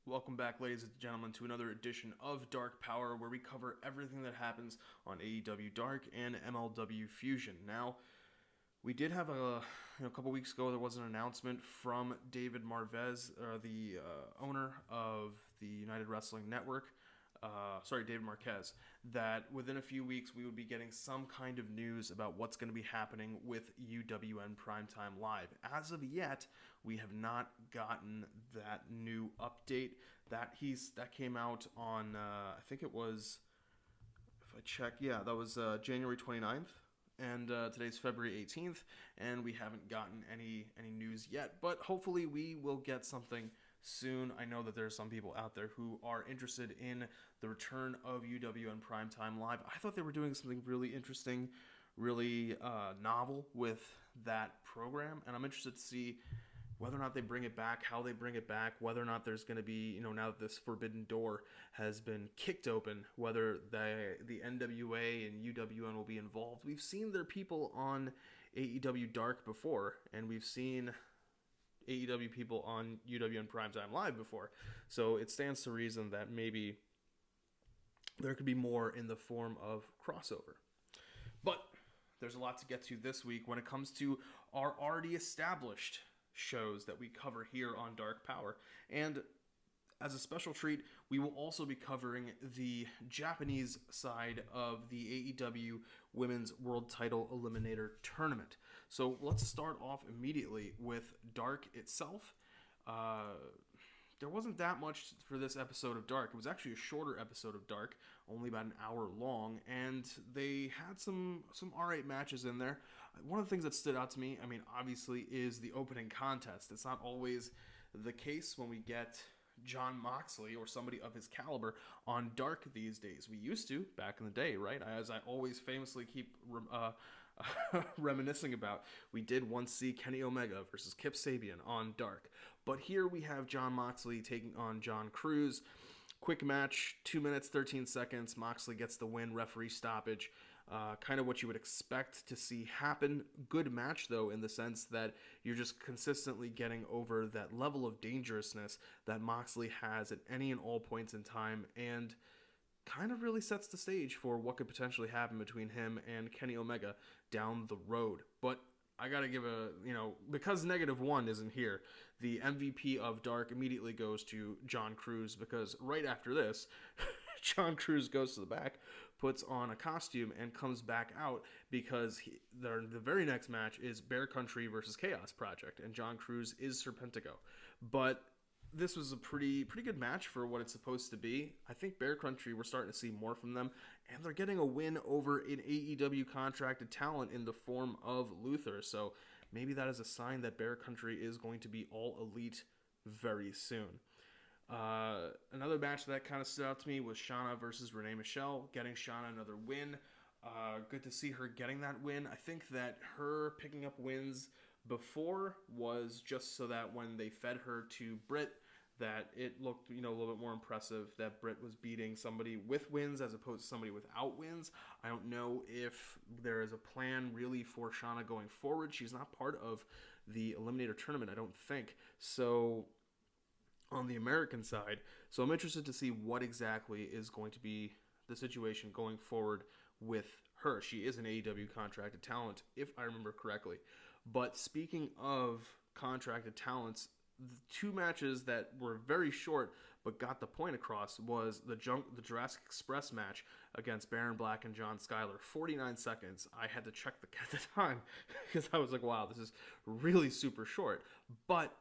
Welcome back, ladies and gentlemen, to another edition of Dark Powerrr, where we cover everything that happens on AEW Dark and MLW Fusion. Now, we did have a couple weeks ago, there was an announcement from David Marvez, the owner of the United Wrestling Network, David Marquez, that within a few weeks we would be getting some kind of news about what's going to be happening with UWN Primetime Live. As of yet, we have not gotten that new update. That came out on, I think it was, if I check, that was January 29th. And today's February 18th, and we haven't gotten any news yet. But hopefully we will get something soon. I know that there are some people out there who are interested in the return of UWN Primetime Live. I thought they were doing something really interesting, really novel with that program, and I'm interested to see whether or not they bring it back, how they bring it back, whether or not there's going to be, now that this forbidden door has been kicked open, whether the NWA and UWN will be involved. We've seen their people on AEW Dark before, and we've seen AEW people on UWN Primetime Live before. So it stands to reason that maybe there could be more in the form of crossover. But there's a lot to get to this week when it comes to our already established shows that we cover here on Dark Powerrr. And as a special treat, we will also be covering the Japanese side of the AEW Women's World Title Eliminator Tournament. So let's start off immediately with Dark itself. There wasn't that much for this episode of Dark. It was actually a shorter episode of Dark, only about an hour long, and they had some alright matches in there. One of the things that stood out to me, obviously, is the opening contest. It's not always the case when we get Jon Moxley or somebody of his caliber on Dark these days. We used to back in the day, right? As I always famously keep reminiscing about, we did once see Kenny Omega versus Kip Sabian on Dark. But here we have Jon Moxley taking on John Cruz. Quick match, 2 minutes, 13 seconds. Moxley gets the win, referee stoppage. Kind of what you would expect to see happen. Good match, though, in the sense that you're just consistently getting over that level of dangerousness that Moxley has at any and all points in time, and kind of really sets the stage for what could potentially happen between him and Kenny Omega down the road. But I gotta give because -1 isn't here, the MVP of Dark immediately goes to John Cruz, because right after this, John Cruz goes to the back, puts on a costume, and comes back out because the very next match is Bear Country versus Chaos Project, and John Cruz is Serpentico. But this was a pretty good match for what it's supposed to be. I think Bear Country, we're starting to see more from them, and they're getting a win over an AEW contracted talent in the form of Luther. So maybe that is a sign that Bear Country is going to be all elite very soon. Another match that kind of stood out to me was Shauna versus Renee Michelle, getting Shauna another win. Good to see her getting that win. I think that her picking up wins before was just so that when they fed her to Britt, that it looked, a little bit more impressive that Britt was beating somebody with wins as opposed to somebody without wins. I don't know if there is a plan really for Shauna going forward. She's not part of the Eliminator Tournament, I don't think. So on the American side, so I'm interested to see what exactly is going to be the situation going forward with her. She is an AEW contracted talent, if I remember correctly. But speaking of contracted talents, the two matches that were very short but got the point across was the Jurassic Express match against Baron Black and John Skyler. 49 seconds. I had to check the time because I was like, wow, this is really super short. But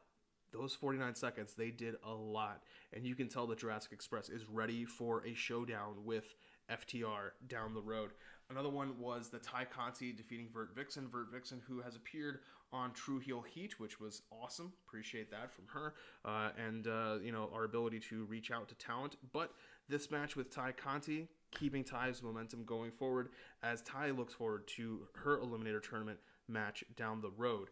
those 49 seconds, they did a lot. And you can tell that Jurassic Express is ready for a showdown with FTR down the road. Another one was the Ty Conti defeating Vert Vixen. Vert Vixen, who has appeared on True Heel Heat, which was awesome. Appreciate that from her. And our ability to reach out to talent. But this match with Ty Conti, keeping Ty's momentum going forward as Ty looks forward to her Eliminator Tournament match down the road.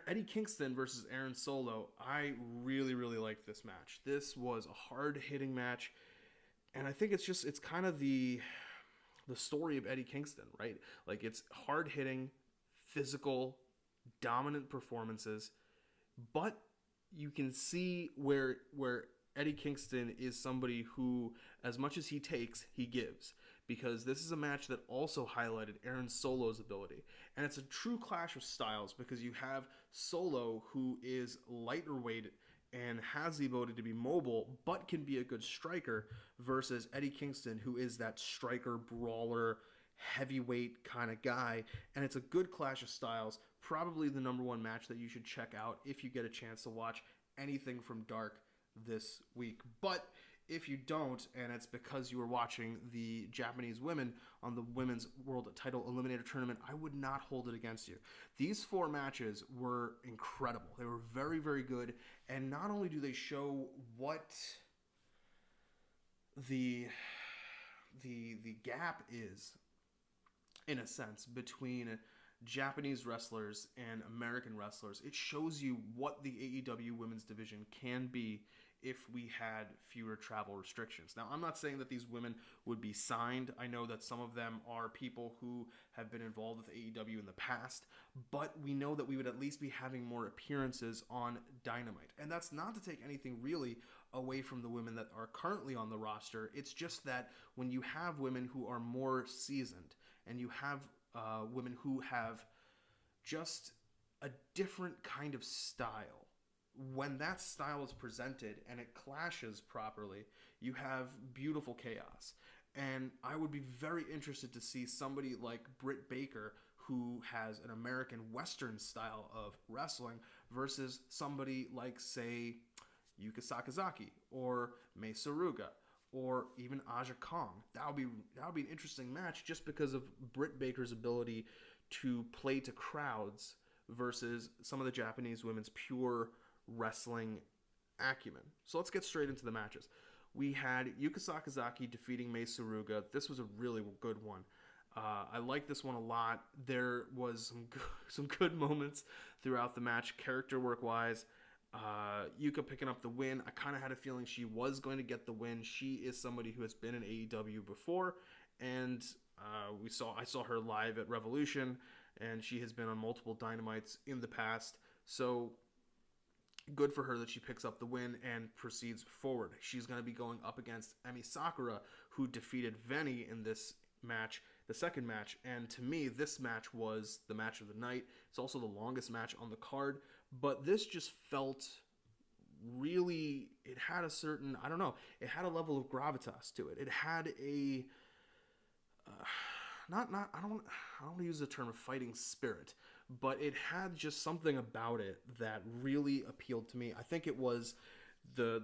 Eddie Kingston versus Aaron Solo. I really, really liked this match. This was a hard-hitting match. And I think it's kind of the story of Eddie Kingston, right? Like, it's hard-hitting, physical, dominant performances, but you can see where Eddie Kingston is somebody who, as much as he takes, he gives. Because this is a match that also highlighted Aaron Solo's ability. And it's a true clash of styles because you have Solo, who is lighter weight and has the ability to be mobile, but can be a good striker, versus Eddie Kingston, who is that striker, brawler, heavyweight kind of guy. And it's a good clash of styles. Probably the number one match that you should check out if you get a chance to watch anything from Dark this week. But if you don't, and it's because you were watching the Japanese women on the Women's World Title Eliminator Tournament, I would not hold it against you. These 4 matches were incredible. They were very, very good. And not only do they show what the gap is, in a sense, between Japanese wrestlers and American wrestlers, it shows you what the AEW women's division can be if we had fewer travel restrictions. Now, I'm not saying that these women would be signed. I know that some of them are people who have been involved with AEW in the past, but we know that we would at least be having more appearances on Dynamite. And that's not to take anything really away from the women that are currently on the roster. It's just that when you have women who are more seasoned and you have women who have just a different kind of style, when that style is presented and it clashes properly, you have beautiful chaos. And I would be very interested to see somebody like Britt Baker, who has an American Western style of wrestling, versus somebody like, say, Yuka Sakazaki or Mei Suruga or even Aja Kong. That would be an interesting match just because of Britt Baker's ability to play to crowds versus some of the Japanese women's pure wrestling acumen. So let's get straight into the matches. We had Yuka Sakazaki defeating Mei Suruga. This was a really good one. I like this one a lot. There was some good moments throughout the match, character work wise. Yuka picking up the win. I kind of had a feeling she was going to get the win. She is somebody who has been in AEW before, and I saw her live at Revolution, and she has been on multiple Dynamites in the past. So good for her that she picks up the win and proceeds forward. She's going to be going up against Emi Sakura, who defeated Veni in this match, the second match. And to me, this match was the match of the night. It's also the longest match on the card. But this just felt really, it had a certain, I don't know, it had a level of gravitas to it. It had a, I don't want to use the term of fighting spirit, but it had just something about it that really appealed to me. I think it was the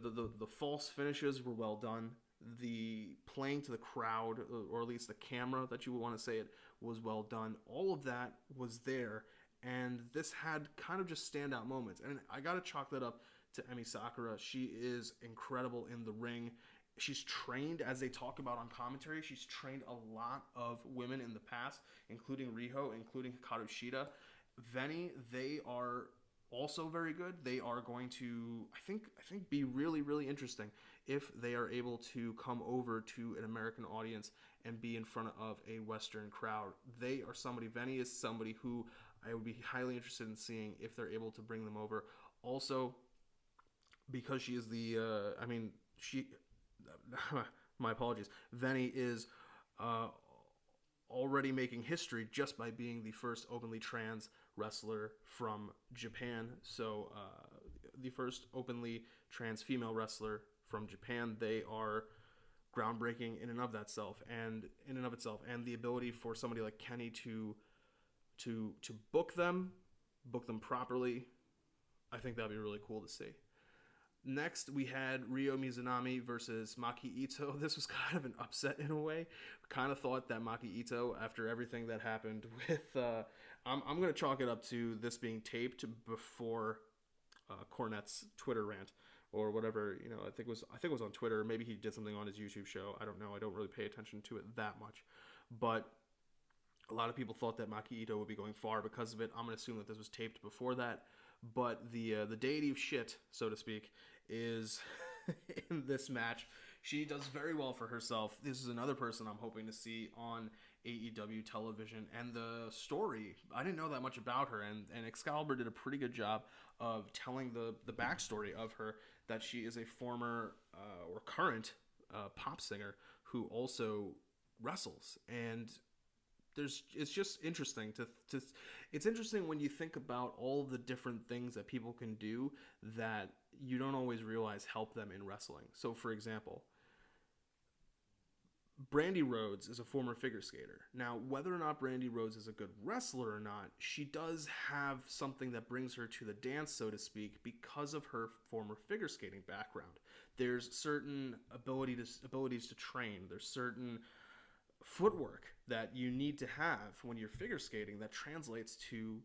false finishes were well done. The playing to the crowd, or at least the camera that you would want to say it, was well done. All of that was there, and this had kind of just standout moments. And I got to chalk that up to Emi Sakura. She is incredible in the ring. She's trained, as they talk about on commentary, she's trained a lot of women in the past, including Riho, including Hikaru Shida. Veni, they are also very good. They are going to, I think, be really, really interesting if they are able to come over to an American audience and be in front of a Western crowd. They are somebody, Veni is somebody who I would be highly interested in seeing if they're able to bring them over. Also, because she is my apologies, Veni is already making history just by being the first openly trans wrestler from Japan. So the first openly trans female wrestler from Japan. They are groundbreaking in and of itself, and the ability for somebody like Kenny to book them properly, I think that'd be really cool to see. Next, we had Ryo Mizunami versus Maki Ito. This was kind of an upset in a way. Kind of thought that Maki Ito, after everything that happened with, I'm going to chalk it up to this being taped before Cornette's Twitter rant or whatever. I think it was on Twitter. Maybe he did something on his YouTube show. I don't know. I don't really pay attention to it that much, but a lot of people thought that Maki Ito would be going far because of it. I'm going to assume that this was taped before that. But the deity of shit, so to speak, is in this match. She does very well for herself. This is another person I'm hoping to see on AEW television. And the story, I didn't know that much about her. And Excalibur did a pretty good job of telling the backstory of her. that she is a former or current pop singer who also wrestles. And it's just interesting it's interesting when you think about all the different things that people can do that you don't always realize help them in wrestling. So for example, Brandy Rhodes is a former figure skater. Now, whether or not Brandy Rhodes is a good wrestler or not, she does have something that brings her to the dance, so to speak, because of her former figure skating background. There's certain abilities to train. There's certain footwork that you need to have when you're figure skating that translates to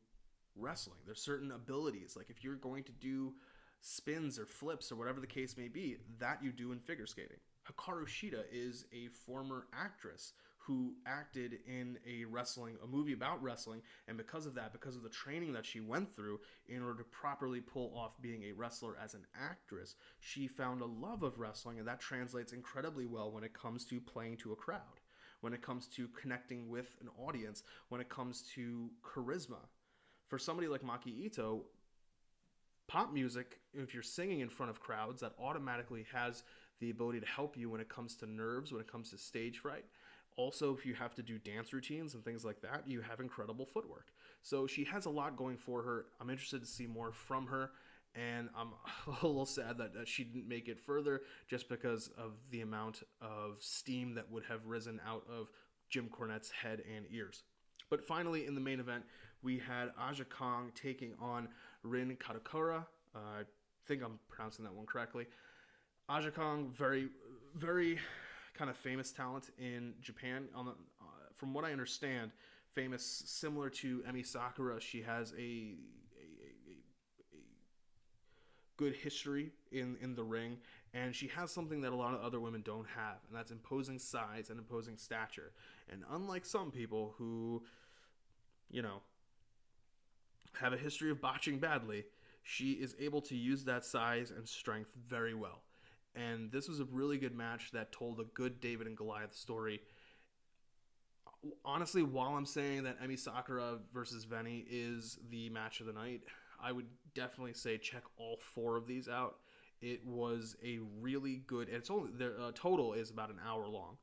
wrestling. There's certain abilities, like if you're going to do spins or flips or whatever the case may be, that you do in figure skating. Hikaru Shida is a former actress who acted in a movie about wrestling, and because of the training that she went through in order to properly pull off being a wrestler as an actress, she found a love of wrestling, and that translates incredibly well when it comes to playing to a crowd, when it comes to connecting with an audience, when it comes to charisma. For somebody like Maki Ito, pop music, if you're singing in front of crowds, that automatically has the ability to help you when it comes to nerves, when it comes to stage fright. Also, if you have to do dance routines and things like that, you have incredible footwork. So she has a lot going for her. I'm interested to see more from her, and I'm a little sad that she didn't make it further just because of the amount of steam that would have risen out of Jim Cornette's head and ears. But finally, in the main event, we had Aja Kong taking on Rin Katakura. I think I'm pronouncing that one correctly. Aja Kong, very, very kind of famous talent in Japan. From what I understand, famous similar to Emi Sakura. She has a good history in the ring, and she has something that a lot of other women don't have, and that's imposing size and imposing stature. And unlike some people who, have a history of botching badly, she is able to use that size and strength very well. And this was a really good match that told a good David and Goliath story. Honestly, while I'm saying that Emi Sakura versus Veni is the match of the night, I would definitely say check all 4 of these out. It was a really good, and it's only their total is about an hour long.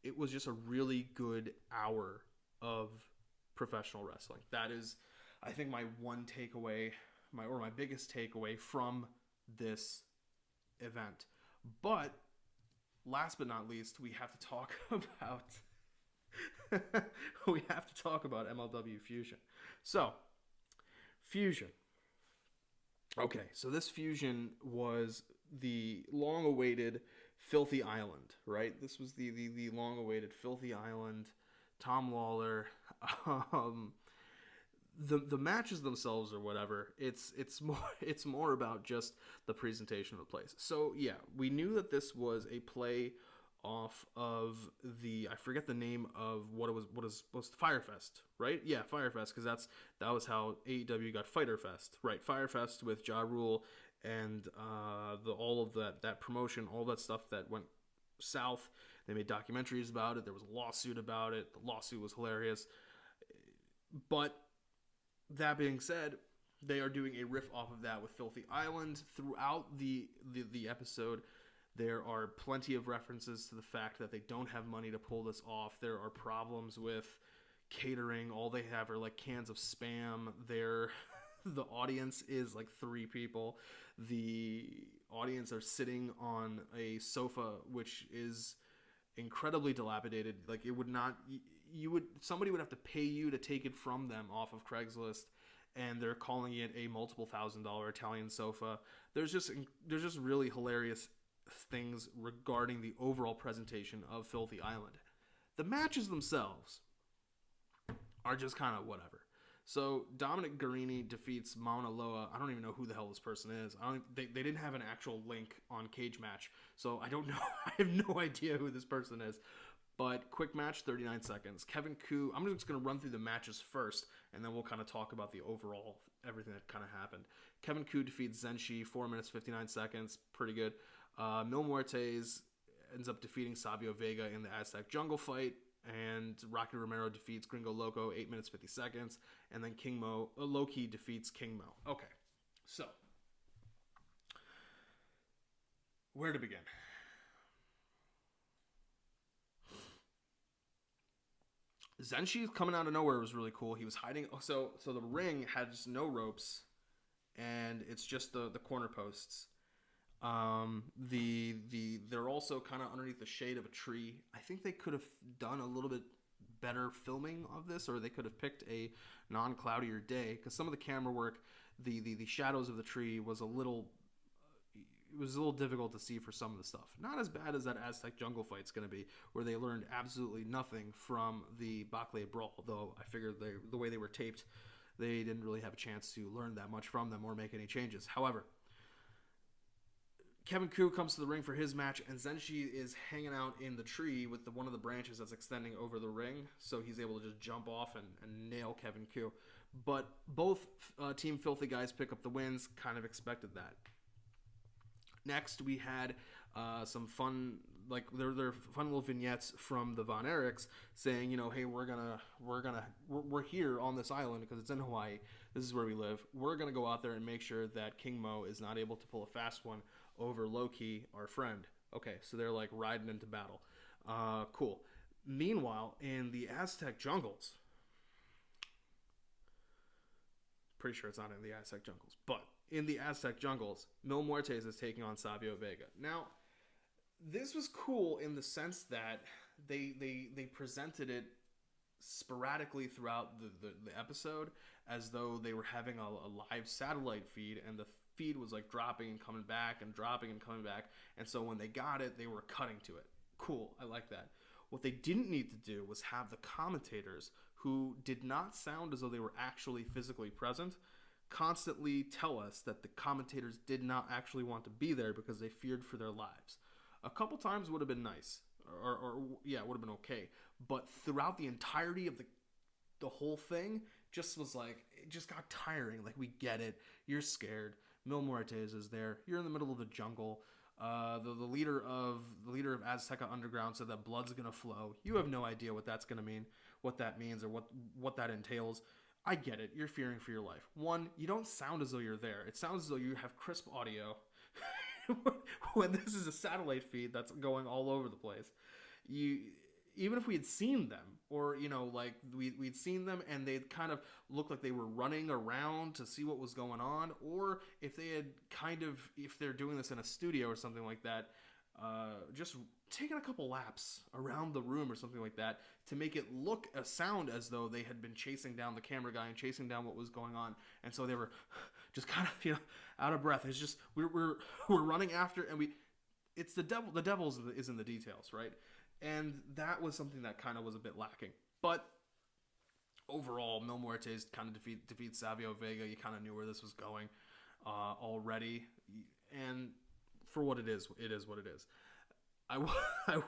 It was just a really good hour of professional wrestling. That is, I think, my one takeaway, my biggest takeaway from this event. But last but not least, we have to talk about MLW Fusion. So, Fusion. Okay, so this Fusion was the long-awaited Filthy Island, right? This was the long-awaited Filthy Island, Tom Lawler. The matches themselves or whatever, it's more about just the presentation of the place. So yeah, we knew that this was a play off of I forget the name of what was Firefest, right? Yeah, Firefest, because that was how AEW got Fyter Fest, right? Firefest with Ja Rule and all of that promotion, all that stuff that went south. They made documentaries about it. There was a lawsuit about it. The lawsuit was hilarious, but that being said, they are doing a riff off of that with Filthy Island. Throughout the episode, there are plenty of references to the fact that they don't have money to pull this off. There are problems with catering. All they have are like cans of Spam. The audience is like 3 people. The audience are sitting on a sofa, which is incredibly dilapidated. Like it would not... somebody would have to pay you to take it from them off of Craigslist, and they're calling it a multiple $1,000 Italian sofa. There's just really hilarious things regarding the overall presentation of Filthy Island. The matches themselves are just kind of whatever. So Dominic Guarini defeats Mauna Loa. I don't even know who the hell this person is. They didn't have an actual link on Cage Match, so I don't know. I have no idea who this person is. But quick match, 39 seconds. Kevin Koo, I'm just going to run through the matches first, and then we'll kind of talk about the overall, everything that kind of happened. Kevin Koo defeats Zenshi, 4 minutes, 59 seconds. Pretty good. Mil Muertes ends up defeating Savio Vega in the Aztec Jungle fight, and Rocky Romero defeats Gringo Loco, 8 minutes, 50 seconds. And then Low-Ki defeats King Mo. Okay, so Where to begin? Zenshi coming out of nowhere was really cool. He was hiding. So the ring has no ropes, and it's just the corner posts. They're also kind of underneath the shade of a tree. I think they could have done a little bit better filming of this, or they could have picked a non-cloudier day, because some of the camera work, the shadows of the tree was a little, it was a little difficult to see for some of the stuff. Not as bad as that Aztec jungle fight's going to be, where they learned absolutely nothing from the Bakle brawl, though I figured the way they were taped, they didn't really have a chance to learn that much from them or make any changes. However, Kevin Ku comes to the ring for his match, and Zenshi is hanging out in the tree with one of the branches that's extending over the ring, so he's able to just jump off and nail Kevin Ku. But both Team Filthy guys pick up the wins, kind of expected that. Next, we had some fun, like their fun little vignettes from the Von Erichs saying, you know, hey, we're here on this island because it's in Hawaii. This is where we live. We're gonna go out there and make sure that King Mo is not able to pull a fast one over Loki, our friend. Okay, so they're like riding into battle. Cool. Meanwhile, in the Aztec jungles, pretty sure it's not in the Aztec jungles, but in the Aztec jungles, Mil Muertes is taking on Savio Vega. Now, this was cool in the sense that they presented it sporadically throughout the episode as though they were having a live satellite feed, and the feed was like dropping and coming back and dropping and coming back, and so when they got it, they were cutting to it. Cool, I like that. What they didn't need to do was have the commentators, who did not sound as though they were actually physically present, constantly tell us that the commentators did not actually want to be there because they feared for their lives. A couple times would have been nice, or yeah, it would have been okay, but throughout the entirety of the whole thing, just was like, it just got tiring. Like, we get it, you're scared, Mil Muertes is there, you're in the middle of the jungle. The leader of Azteca Underground said that blood's gonna flow. You have no idea what that's gonna mean, what that means, or what that entails. I get it. You're fearing for your life. One, you don't sound as though you're there. It sounds as though you have crisp audio when this is a satellite feed that's going all over the place. Even if we had seen them, or, you know, like we'd seen them and they'd kind of looked like they were running around to see what was going on, or if they had if they're doing this in a studio or something like that, just taking a couple laps around the room or something like that to make it sound as though they had been chasing down the camera guy and chasing down what was going on, and so they were just kind of, you know, out of breath. It's just we're running after, and it's the devil. The devil is in the details, right? And that was something that kind of was a bit lacking. But overall, Mil Muertes kind of defeats Savio Vega. You kind of knew where this was going already, and for what it is what it is. I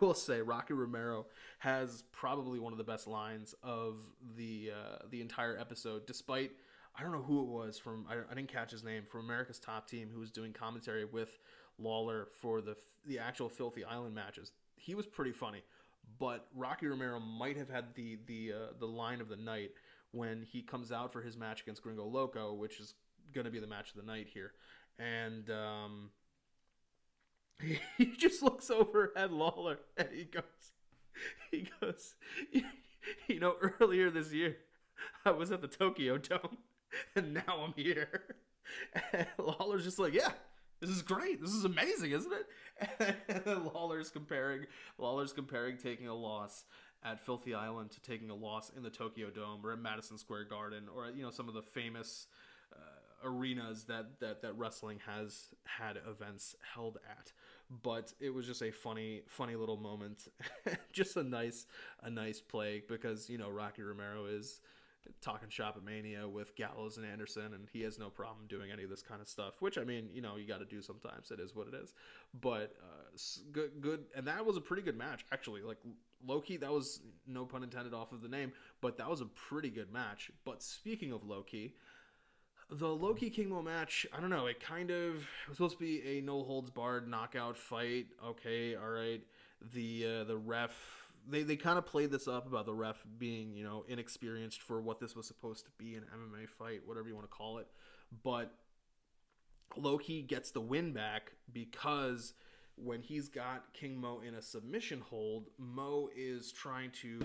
will say Rocky Romero has probably one of the best lines of the entire episode, despite, I don't know who it was from, I didn't catch his name, from America's Top Team, who was doing commentary with Lawler for the actual Filthy Island matches. He was pretty funny, but Rocky Romero might have had the line of the night when he comes out for his match against Gringo Loco, which is going to be the match of the night here, and he just looks over at Lawler and he goes, you know, earlier this year I was at the Tokyo Dome and now I'm here. And Lawler's just like, yeah, this is great. This is amazing, isn't it? And then Lawler's comparing taking a loss at Filthy Island to taking a loss in the Tokyo Dome or at Madison Square Garden, or, you know, some of the famous arenas that wrestling has had events held at. But it was just a funny little moment. Just a nice play, because, you know, Rocky Romero is talking shop at Mania with Gallows and Anderson, and he has no problem doing any of this kind of stuff, which, I mean, you know, you got to do sometimes. It is what it is. But good, and that was a pretty good match, actually. Like, low-key, that was, no pun intended, off of the name, but that was a pretty good match. But speaking of low-key, the Loki King Mo match, I don't know, it was supposed to be a no-holds-barred knockout fight. Okay, all right. The ref, they kind of played this up about the ref being, you know, inexperienced for what this was supposed to be, an MMA fight, whatever you want to call it. But Loki gets the win back because when he's got King Mo in a submission hold, Mo is trying to,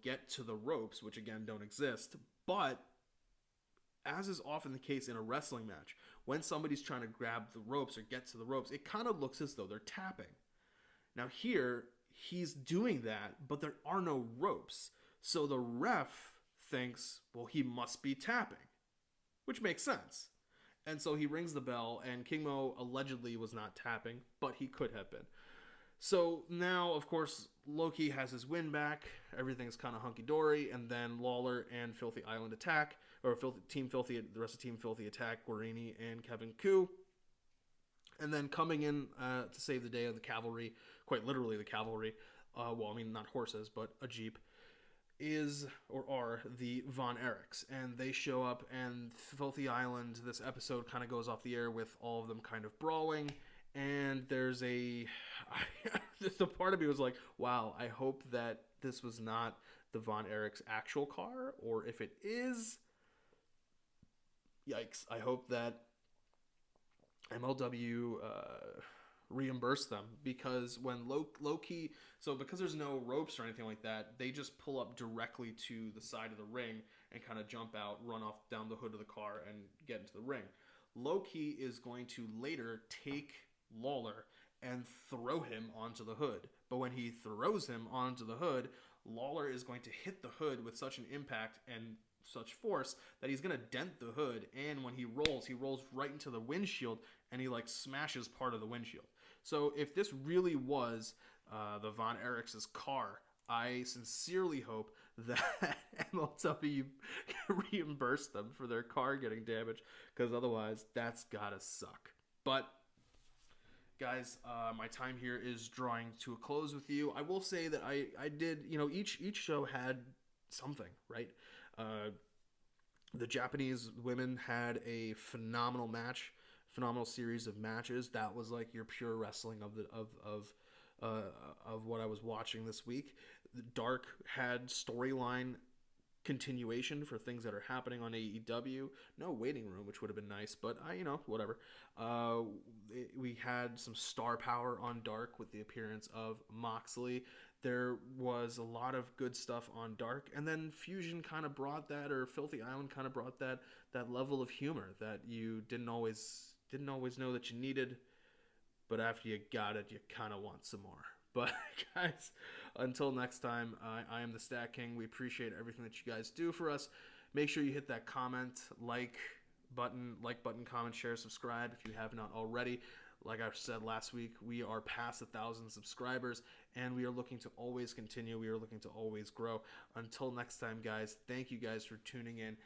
get to the ropes, which again don't exist. But as is often the case in a wrestling match, when somebody's trying to grab the ropes or get to the ropes, it kind of looks as though they're tapping. Now here, he's doing that, but there are no ropes. So the ref thinks, well, he must be tapping, which makes sense. And so he rings the bell, and King Mo allegedly was not tapping, but he could have been. So now, of course, Loki has his win back. Everything's kind of hunky-dory, and then Lawler and Filthy Island attack, or the rest of Team Filthy attack Guarini and Kevin Koo. And then coming in to save the day of the cavalry, quite literally the cavalry, not horses, but a jeep, are the Von Erichs. And they show up, and Filthy Island, this episode kind of goes off the air with all of them kind of brawling. And there's the part of me was like, wow, I hope that this was not the Von Erichs' actual car, or if it is, yikes. I hope that MLW reimbursed them, because when low-key, so because there's no ropes or anything like that, they just pull up directly to the side of the ring and kind of jump out, run off down the hood of the car, and get into the ring. Low-key is going to later take Lawler and throw him onto the hood. But when he throws him onto the hood, Lawler is going to hit the hood with such an impact and such force that he's going to dent the hood, and when he rolls right into the windshield, and he smashes part of the windshield. So if this really was the Von Erichs' car, I sincerely hope that MLW reimburse them for their car getting damaged, because otherwise that's gotta suck. But guys, my time here is drawing to a close with you. I will say that I did, each show had something, right? The Japanese women had a phenomenal series of matches. That was your pure wrestling of what I was watching this week. Dark had storyline continuation for things that are happening on AEW. No waiting room, which would have been nice, but whatever. We had some star power on Dark with the appearance of Moxley. There was a lot of good stuff on Dark, and then Fusion kind of brought that, or Filthy Island kind of brought that level of humor that you didn't always know that you needed, but after you got it, you kind of want some more. But guys, until next time, I am the StatKing. We appreciate everything that you guys do for us. Make sure you hit that like button, comment, share, subscribe if you have not already. Like I said last week, we are past 1,000 subscribers, and we are looking to always continue. We are looking to always grow. Until next time, guys, thank you guys for tuning in,